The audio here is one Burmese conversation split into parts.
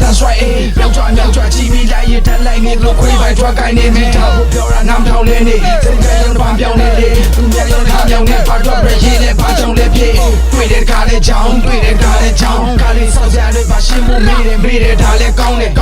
that's right ပြောင်းကြမြောက်ကြကြည့်ပြီးလိုက်ရတက်လိုက်နေလို့ခွေးပိုင်ထွက်ကိုင်းနေမိထားဖို့ပြောတာနားထောင်နေနေစိတ်ကရုံးပန်းပြောင်းနေလေသူများရုံးထားပြောင်းနေပါတော့ပြရေးနေပါကြောင့်လည်းပြေတွေ့တဲ့ကားလေးချောင်းတွေ့တဲ့ကားလေးချောင်းကားလေးဆောက်ကြတွေပါရှင်းဖို့မေးတယ်ဒါလည်းကောင်းတယ်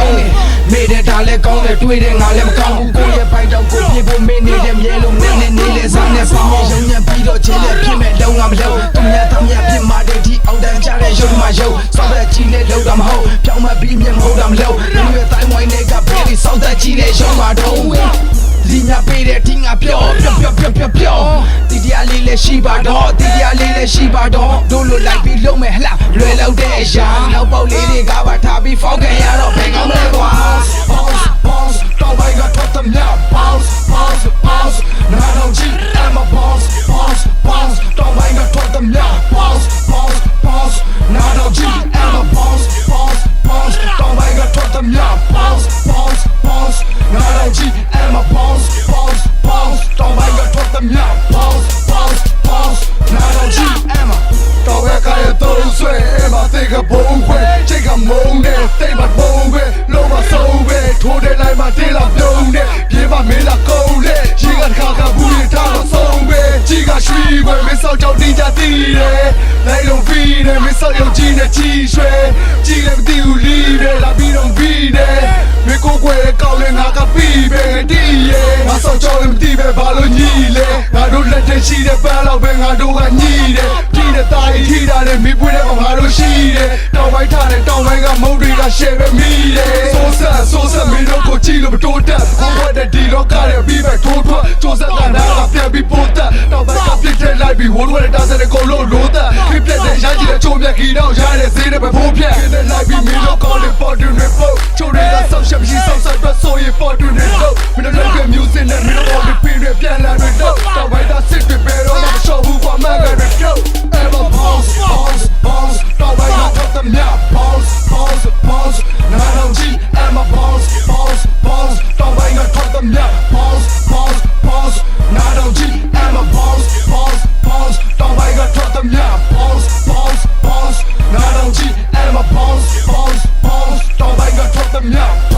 မေးတယ်ဒါလည်းကောင်းတယ်တွေ့တယ်ငါလည်းမကောင်းဘူးကိုရဲ့ပိုက်တော့ကိုပြေဖို့မင်းနေတယ်မြဲလို့နဲ့နေလေစားနေပေါင်းရုံညံပြီးတော့ချင်းနဲ့ဖြစ်မဲ့လုံးဝမလုံးသူများသားများဖြစ်မှာတဲ့ဒီအောက်တန်းကြတဲ့ရုံမှာရုံစောက်တဲ့ကြီးနဲ့လုံးတာမဟုတ်ပြောင်းမပြီးမြင်မဟုတ်တာမလုံးလူရဲ့တိုင်းဝိုင်းတွေကပဲဒီစောက်တဲ့ကြီးနဲ့ရုံမှာတော့ဒီညာပေးတဲ့ဒီငါပြောတီတရားလေးလည်းရှိပါတော့တို့လိုလိုက်ပြီးလုံးမဲ့ဟလားလွယ်လောက်တဲ့အရာနောက်ပေါက်လေးတွေကပါထားပြီးဖောက်ခံရတော့ဘယ်ကောင်းလဲကွာ bounce တော့ဘိုင်ကထွက်သမျှ bounce နားတော့ကြည့် I'm a bounce တော့ဘိုင်ကထွက်သမျှ bounce နားတော့ကြည့် I'm a bounce တော့ဘိုင်ကထွက်သမျှ bounce နားတော့ကြည့် I'm a bounce တော့ဘိုင်ကထွက်သမျှ bounce နားတော့ကြည့် I'm a တော့ဘက်ကရတော့ဆွဲ I'm a သိကဘုံခွဲချိတ်ကမုံနဲ့တိတ်မဘုံပဲလုံးမဆုံးပဲထိုးတဲ့လိုက်မှာတေးလာပြုံးနဲ့ပြေးပါမေးလာကုန်လေရှိကခါခါဘူးရထားတော့ဆုံးပဲကြီးကရွှီပဲမင်းစောက်ကြောင့်တင်းကြတည်တယ်လိုက်လုံးပြီးတယ်မင်းစောက်ရုံကြီးနဲ့ကြီးရွှဲကြီးလည်းမသိဘူးလီးတယ်လာပြီးတော့ပြီးတယ်မင်းကိုယ်ွယ်ကောက်လဲငါကပြီးပဲတည်ရဲ့ငါစောက်ကြောင့်လည်းမသိပဲဘာလို့ညီလဲငါတို့လက်ထဲရှိတဲ့ပန်းလောက်ပဲငါတို့ကညီတယ်ကြီးတဲ့တာရီထိတာနဲ့မင်းပွေးတဲ့ကောင်ငါတို့ရှိတယ်တောင်ပိုင်းထားတဲ့တောင်ပိုင်းကမုံတွေကရှယ်ပဲမိတယ်ဆိုးဆက်မင်းတို့ကိုကြည့်လို့မတိုးတက်ဘုံဘက်တဲ့ဒီလောကရဲ့ပြီးပဲထိုးထွက်စူးစမ်းတာနားကပြန်ပြီးပို့တက်တောင်ပိုင်းကပြစ်တဲ့လိုက်ပြီးဝိုးဝဲတဲ့တားစတဲ့ကိုလို့လို့တက်ခစ်ပြက်တဲ့ရကြီးတဲ့ချိုးမြက်ကြီးတော့ရတဲ့ဈေးတဲ့ပဲဖိုးပြက်ခစ်တဲ့လိုက်ပြီးမင်းတို့ကောင်းတဲ့ပေါ်တူနေဖို့ချိုးတွေကဆောက်ရှက်မရှိဆောက်ဆက်တော့ဆိုရင်ပေါ်တူနေလို့မင်းတို့လည်း music နဲ့မင်းတို့ပေါ်ပြီးပြည့်ပြန်လာတွေတော့တောင်ပိုင်းကစစ်တွေပဲတော့မရှော့ဘူးကွာမန်ကတော့ ever bounce တော့ဘိုင်ကထွက်သမျှ bounce နားတော့ကြည့် I'm a bounce တော့ဘိုင်ကထွက်သမျှ bounce နားတော့ကြည့် I'm a bounce တော့ဘိုင်ကထွက်သမျှ bounce နားတော့ကြည့် I'm a bounce တော့ဘိုင်ကထွက်သမျှ